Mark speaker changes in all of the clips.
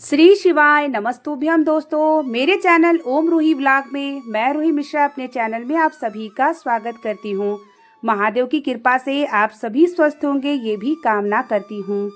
Speaker 1: श्री शिवाय नमस्तुभ्यम दोस्तों, मेरे चैनल ओम रूही ब्लॉग में मैं रूही मिश्रा अपने चैनल में आप सभी का स्वागत करती हूँ। महादेव की कृपा से आप सभी स्वस्थ होंगे ये भी कामना करती हूँ।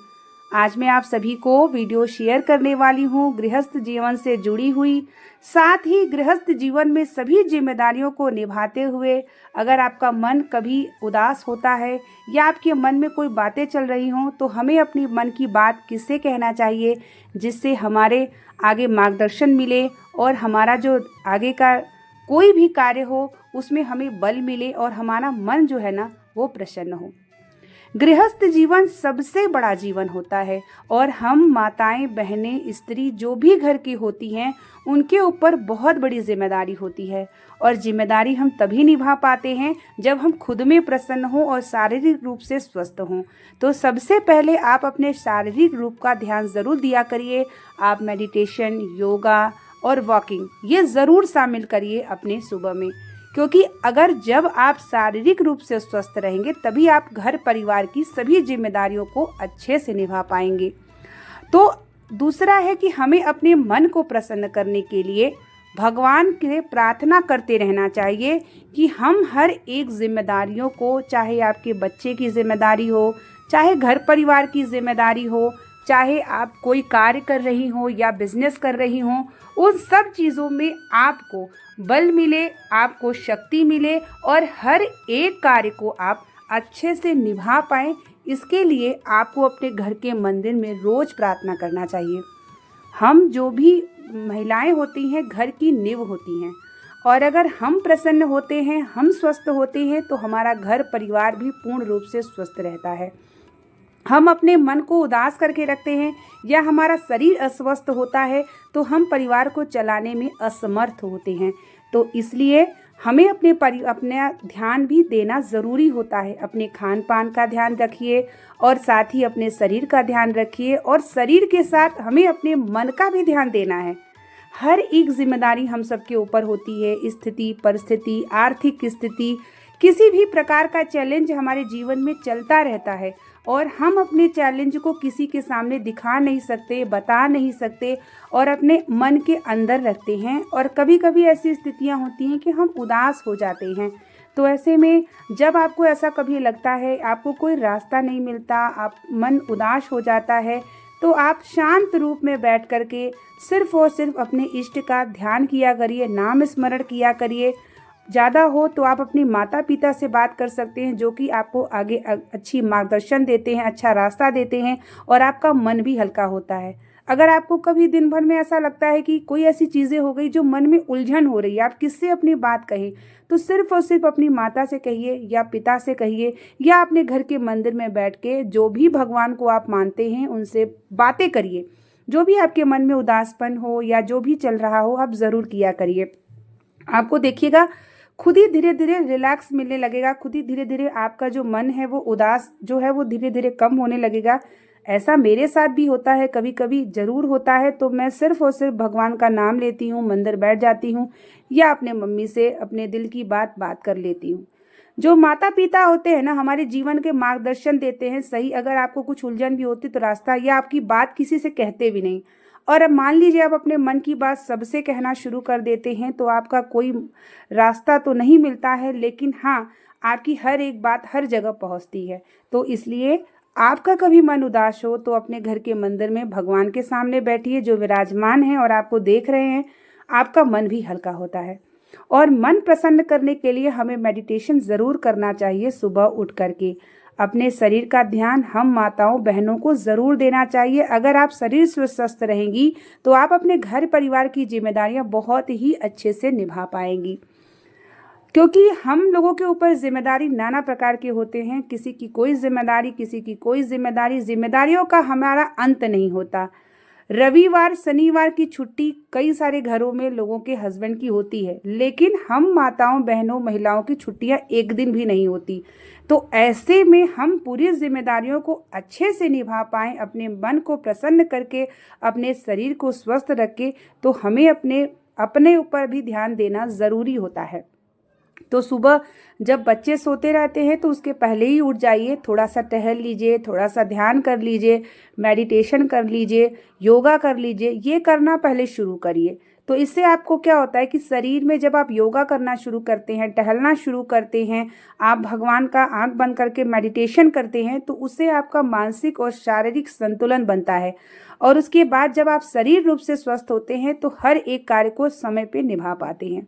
Speaker 1: आज मैं आप सभी को वीडियो शेयर करने वाली हूँ गृहस्थ जीवन से जुड़ी हुई, साथ ही गृहस्थ जीवन में सभी जिम्मेदारियों को निभाते हुए अगर आपका मन कभी उदास होता है या आपके मन में कोई बातें चल रही हों तो हमें अपनी मन की बात किससे कहना चाहिए, जिससे हमारे आगे मार्गदर्शन मिले और हमारा जो आगे का कोई भी कार्य हो उसमें हमें बल मिले और हमारा मन जो है ना वो प्रसन्न हो। गृहस्थ जीवन सबसे बड़ा जीवन होता है और हम माताएं, बहनें, स्त्री जो भी घर की होती हैं उनके ऊपर बहुत बड़ी जिम्मेदारी होती है। और जिम्मेदारी हम तभी निभा पाते हैं जब हम खुद में प्रसन्न हों और शारीरिक रूप से स्वस्थ हों। तो सबसे पहले आप अपने शारीरिक रूप का ध्यान ज़रूर दिया करिए। आप मेडिटेशन, योगा और वॉकिंग ये ज़रूर शामिल करिए अपने सुबह में, क्योंकि अगर जब आप शारीरिक रूप से स्वस्थ रहेंगे तभी आप घर परिवार की सभी जिम्मेदारियों को अच्छे से निभा पाएंगे। तो दूसरा है कि हमें अपने मन को प्रसन्न करने के लिए भगवान के प्रार्थना करते रहना चाहिए कि हम हर एक जिम्मेदारियों को, चाहे आपके बच्चे की जिम्मेदारी हो, चाहे घर परिवार की जिम्मेदारी हो, चाहे आप कोई कार्य कर रही हो या बिजनेस कर रही हो, उन सब चीज़ों में आपको बल मिले, आपको शक्ति मिले और हर एक कार्य को आप अच्छे से निभा पाएँ। इसके लिए आपको अपने घर के मंदिर में रोज़ प्रार्थना करना चाहिए। हम जो भी महिलाएं होती हैं घर की नींव होती हैं और अगर हम प्रसन्न होते हैं, हम स्वस्थ होते हैं तो हमारा घर परिवार भी पूर्ण रूप से स्वस्थ रहता है। हम अपने मन को उदास करके रखते हैं या हमारा शरीर अस्वस्थ होता है तो हम परिवार को चलाने में असमर्थ होते हैं। तो इसलिए हमें अपना ध्यान भी देना ज़रूरी होता है। अपने खान पान का ध्यान रखिए और साथ ही अपने शरीर का ध्यान रखिए और शरीर के साथ हमें अपने मन का भी ध्यान देना है। हर एक जिम्मेदारी हम सबके ऊपर होती है। स्थिति, परिस्थिति, आर्थिक स्थिति, किसी भी प्रकार का चैलेंज हमारे जीवन में चलता रहता है और हम अपने चैलेंज को किसी के सामने दिखा नहीं सकते, बता नहीं सकते और अपने मन के अंदर रखते हैं। और कभी कभी ऐसी स्थितियां होती हैं कि हम उदास हो जाते हैं। तो ऐसे में जब आपको ऐसा कभी लगता है, आपको कोई रास्ता नहीं मिलता, आप मन उदास हो जाता है, तो आप शांत रूप में बैठ करके सिर्फ और सिर्फ अपने इष्ट का ध्यान किया करिए, नाम स्मरण किया करिए। ज़्यादा हो तो आप अपनी माता पिता से बात कर सकते हैं जो कि आपको आगे अच्छी मार्गदर्शन देते हैं, अच्छा रास्ता देते हैं और आपका मन भी हल्का होता है। अगर आपको कभी दिन भर में ऐसा लगता है कि कोई ऐसी चीज़ें हो गई जो मन में उलझन हो रही है, आप किससे अपनी बात कहें, तो सिर्फ और सिर्फ अपनी माता से कहिए या पिता से कहिए या अपने घर के मंदिर में बैठ के जो भी भगवान को आप मानते हैं उनसे बातें करिए। जो भी आपके मन में उदासपन हो या जो भी चल रहा हो आप ज़रूर किया करिए। आपको देखिएगा खुद ही धीरे धीरे रिलैक्स मिलने लगेगा, खुद ही धीरे धीरे आपका जो मन है वो उदास जो है वो धीरे धीरे कम होने लगेगा। ऐसा मेरे साथ भी होता है, कभी कभी ज़रूर होता है। तो मैं सिर्फ और सिर्फ भगवान का नाम लेती हूँ, मंदिर बैठ जाती हूँ या अपने मम्मी से अपने दिल की बात कर लेती हूँ। जो माता पिता होते हैं ना हमारे जीवन के मार्गदर्शन देते हैं सही। अगर आपको कुछ उलझन भी होती तो रास्ता या आपकी बात किसी से कहते भी नहीं। और अब मान लीजिए आप अपने मन की बात सबसे कहना शुरू कर देते हैं तो आपका कोई रास्ता तो नहीं मिलता है, लेकिन हाँ आपकी हर एक बात हर जगह पहुंचती है। तो इसलिए आपका कभी मन उदास हो तो अपने घर के मंदिर में भगवान के सामने बैठिए जो विराजमान हैं और आपको देख रहे हैं, आपका मन भी हल्का होता है। और मन प्रसन्न करने के लिए हमें मेडिटेशन ज़रूर करना चाहिए। सुबह उठ करके अपने शरीर का ध्यान हम माताओं बहनों को ज़रूर देना चाहिए। अगर आप शरीर स्वस्थ रहेंगी तो आप अपने घर परिवार की जिम्मेदारियां बहुत ही अच्छे से निभा पाएंगी, क्योंकि हम लोगों के ऊपर जिम्मेदारी नाना प्रकार के होते हैं। किसी की कोई जिम्मेदारी, किसी की कोई जिम्मेदारी। जिम्मेदारियों का हमारा अंत नहीं होता। रविवार, शनिवार की छुट्टी कई सारे घरों में लोगों के हस्बैंड की होती है, लेकिन हम माताओं, बहनों, महिलाओं की छुट्टियां एक दिन भी नहीं होती। तो ऐसे में हम पूरी जिम्मेदारियों को अच्छे से निभा पाएं, अपने मन को प्रसन्न करके, अपने शरीर को स्वस्थ रख के, तो हमें अपने ऊपर भी ध्यान देना ज़रूरी होता है। तो सुबह जब बच्चे सोते रहते हैं तो उसके पहले ही उठ जाइए, थोड़ा सा टहल लीजिए, थोड़ा सा ध्यान कर लीजिए, मेडिटेशन कर लीजिए, योगा कर लीजिए। ये करना पहले शुरू करिए। तो इससे आपको क्या होता है कि शरीर में जब आप योगा करना शुरू करते हैं, टहलना शुरू करते हैं, आप भगवान का आंख बंद करके मेडिटेशन करते हैं, तो उससे आपका मानसिक और शारीरिक संतुलन बनता है। और उसके बाद जब आप शरीर रूप से स्वस्थ होते हैं तो हर एक कार्य को समय पे निभा पाते हैं।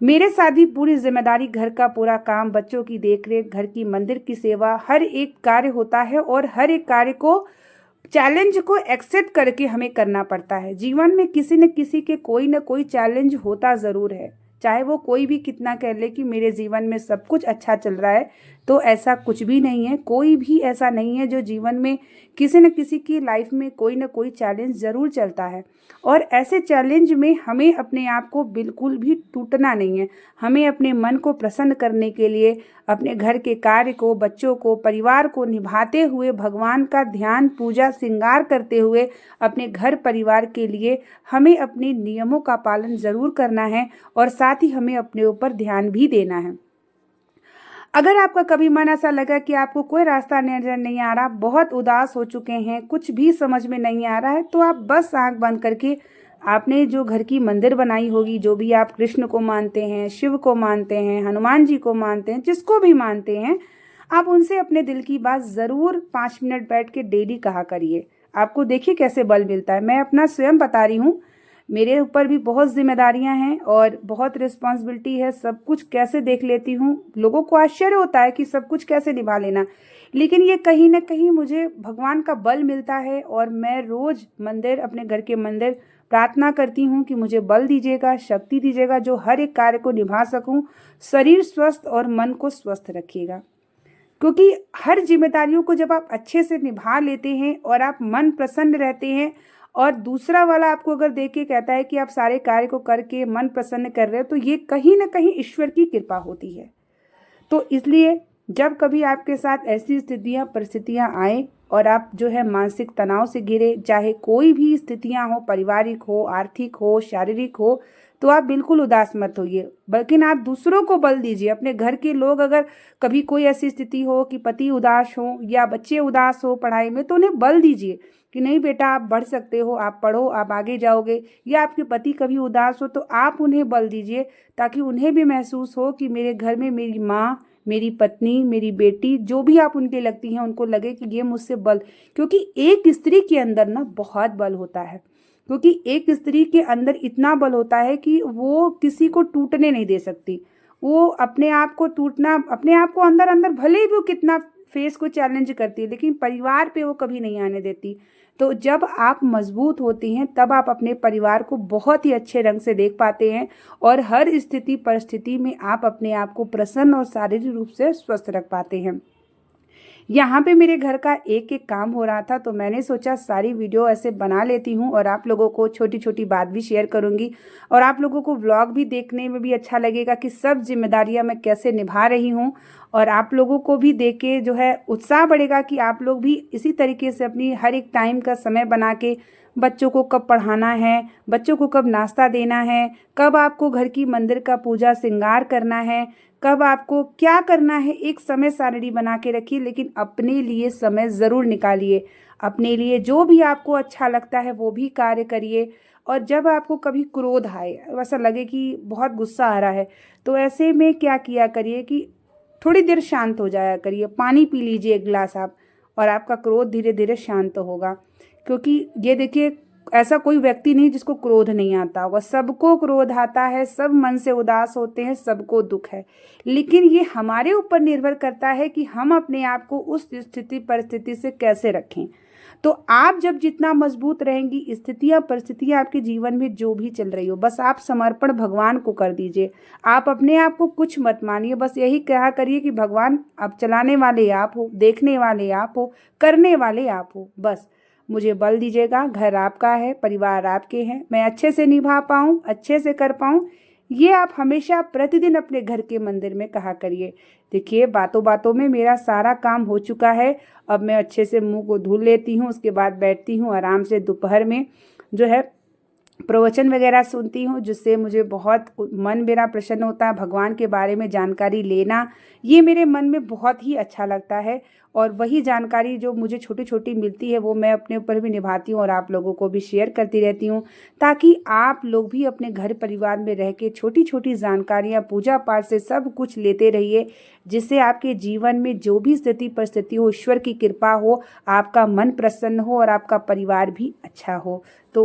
Speaker 1: मेरे साथ भी पूरी जिम्मेदारी, घर का पूरा काम, बच्चों की देखरेख, घर की मंदिर की सेवा, हर एक कार्य होता है और हर एक कार्य को, चैलेंज को एक्सेप्ट करके हमें करना पड़ता है। जीवन में किसी न किसी के कोई न कोई चैलेंज होता ज़रूर है, चाहे वो कोई भी कितना कह ले कि मेरे जीवन में सब कुछ अच्छा चल रहा है, तो ऐसा कुछ भी नहीं है। कोई भी ऐसा नहीं है जो जीवन में किसी न किसी की लाइफ में कोई न कोई चैलेंज ज़रूर चलता है। और ऐसे चैलेंज में हमें अपने आप को बिल्कुल भी टूटना नहीं है। हमें अपने मन को प्रसन्न करने के लिए अपने घर के कार्य को, बच्चों को, परिवार को निभाते हुए, भगवान का ध्यान, पूजा, श्रृंगार करते हुए अपने घर परिवार के लिए हमें अपने नियमों का पालन ज़रूर करना है और साथ ही हमें अपने ऊपर ध्यान भी देना है। अगर आपका कभी मन ऐसा लगा कि आपको कोई रास्ता नजर नहीं आ रहा, बहुत उदास हो चुके हैं, कुछ भी समझ में नहीं आ रहा है, तो आप बस आंख बंद करके आपने जो घर की मंदिर बनाई होगी, जो भी आप कृष्ण को मानते हैं, शिव को मानते हैं, हनुमान जी को मानते हैं, जिसको भी मानते हैं, आप उनसे अपने दिल की बात ज़रूर 5 मिनट बैठ के डेली कहा करिए। आपको देखिए कैसे बल मिलता है। मैं अपना स्वयं बता रही हूँ, मेरे ऊपर भी बहुत जिम्मेदारियां हैं और बहुत रिस्पॉन्सिबिलिटी है। सब कुछ कैसे देख लेती हूँ, लोगों को आश्चर्य होता है कि सब कुछ कैसे निभा लेना, लेकिन ये कहीं ना कहीं मुझे भगवान का बल मिलता है। और मैं रोज़ मंदिर, अपने घर के मंदिर प्रार्थना करती हूँ कि मुझे बल दीजिएगा, शक्ति दीजिएगा, जो हर एक कार्य को निभा सकूँ, शरीर स्वस्थ और मन को स्वस्थ रखिएगा। क्योंकि हर जिम्मेदारियों को जब आप अच्छे से निभा लेते हैं और आप मन प्रसन्न रहते हैं, और दूसरा वाला आपको अगर देख के कहता है कि आप सारे कार्य को करके मन प्रसन्न कर रहे हो, तो ये कहीं ना कहीं ईश्वर की कृपा होती है। तो इसलिए जब कभी आपके साथ ऐसी स्थितियां, परिस्थितियां आए और आप जो है मानसिक तनाव से घिरे, चाहे कोई भी स्थितियां हो, पारिवारिक हो, आर्थिक हो, शारीरिक हो, तो आप बिल्कुल उदास मत होइए, बल्कि आप दूसरों को बल दीजिए। अपने घर के लोग, अगर कभी कोई ऐसी स्थिति हो कि पति उदास हो या बच्चे उदास हो पढ़ाई में, तो उन्हें बल दीजिए कि नहीं बेटा, आप बढ़ सकते हो, आप पढ़ो, आप आगे जाओगे। या आपके पति कभी उदास हो तो आप उन्हें बल दीजिए, ताकि उन्हें भी महसूस हो कि मेरे घर में मेरी माँ, मेरी पत्नी, मेरी बेटी, जो भी आप उनके लगती हैं, उनको लगे कि ये मुझसे बल, क्योंकि एक स्त्री के अंदर ना बहुत बल होता है। क्योंकि एक स्त्री के अंदर इतना बल होता है कि वो किसी को टूटने नहीं दे सकती। वो अपने आप को टूटना, अपने आप को अंदर अंदर भले ही वो कितना फेस को चैलेंज करती है, लेकिन परिवार पे वो कभी नहीं आने देती। तो जब आप मजबूत होती हैं, तब आप अपने परिवार को बहुत ही अच्छे रंग से देख पाते हैं और हर स्थिति परिस्थिति में आप अपने आप को प्रसन्न और शारीरिक रूप से स्वस्थ रख पाते हैं। यहाँ पे मेरे घर का एक एक काम हो रहा था, तो मैंने सोचा सारी वीडियो ऐसे बना लेती हूँ और आप लोगों को छोटी छोटी बात भी शेयर करूँगी, और आप लोगों को व्लॉग भी देखने में भी अच्छा लगेगा कि सब जिम्मेदारियाँ मैं कैसे निभा रही हूँ। और आप लोगों को भी देख के जो है उत्साह बढ़ेगा कि आप लोग भी इसी तरीके से अपनी हर एक टाइम का समय बना के, बच्चों को कब पढ़ाना है, बच्चों को कब नाश्ता देना है, कब आपको घर की मंदिर का पूजा श्रृंगार करना है, कब आपको क्या करना है, एक समय सारणी बना के रखिए। लेकिन अपने लिए समय ज़रूर निकालिए, अपने लिए जो भी आपको अच्छा लगता है वो भी कार्य करिए। और जब आपको कभी क्रोध आए, ऐसा लगे कि बहुत गुस्सा आ रहा है, तो ऐसे में क्या किया करिए कि थोड़ी देर शांत हो जाया करिए, पानी पी लीजिए एक गिलास आप, और आपका क्रोध धीरे धीरे शांत होगा। क्योंकि ये देखिए, ऐसा कोई व्यक्ति नहीं जिसको क्रोध नहीं आता होगा, सबको क्रोध आता है, सब मन से उदास होते हैं, सबको दुख है। लेकिन ये हमारे ऊपर निर्भर करता है कि हम अपने आप को उस स्थिति परिस्थिति से कैसे रखें। तो आप जब जितना मजबूत रहेंगी, स्थितियां परिस्थितियां आपके जीवन में जो भी चल रही हो, बस आप समर्पण भगवान को कर दीजिए। आप अपने आप को कुछ मत मानिए, बस यही कहा करिए कि भगवान, अब चलाने वाले आप हो, देखने वाले आप हो, करने वाले आप हो, बस मुझे बल दीजिएगा। घर आपका है, परिवार आपके हैं, मैं अच्छे से निभा पाऊँ, अच्छे से कर पाऊँ, ये आप हमेशा प्रतिदिन अपने घर के मंदिर में कहा करिए। देखिए, बातों बातों में मेरा सारा काम हो चुका है। अब मैं अच्छे से मुंह को धुल लेती हूँ, उसके बाद बैठती हूँ आराम से, दोपहर में जो है प्रवचन वगैरह सुनती हूँ, जिससे मुझे बहुत मन मेरा प्रसन्न होता है। भगवान के बारे में जानकारी लेना, ये मेरे मन में बहुत ही अच्छा लगता है। और वही जानकारी जो मुझे छोटी छोटी मिलती है वो मैं अपने ऊपर भी निभाती हूँ और आप लोगों को भी शेयर करती रहती हूँ, ताकि आप लोग भी अपने घर परिवार में रह के छोटी छोटी जानकारियाँ पूजा पाठ से सब कुछ लेते रहिए, जिससे आपके जीवन में जो भी स्थिति परिस्थिति हो, ईश्वर की कृपा हो, आपका मन प्रसन्न हो और आपका परिवार भी अच्छा हो। तो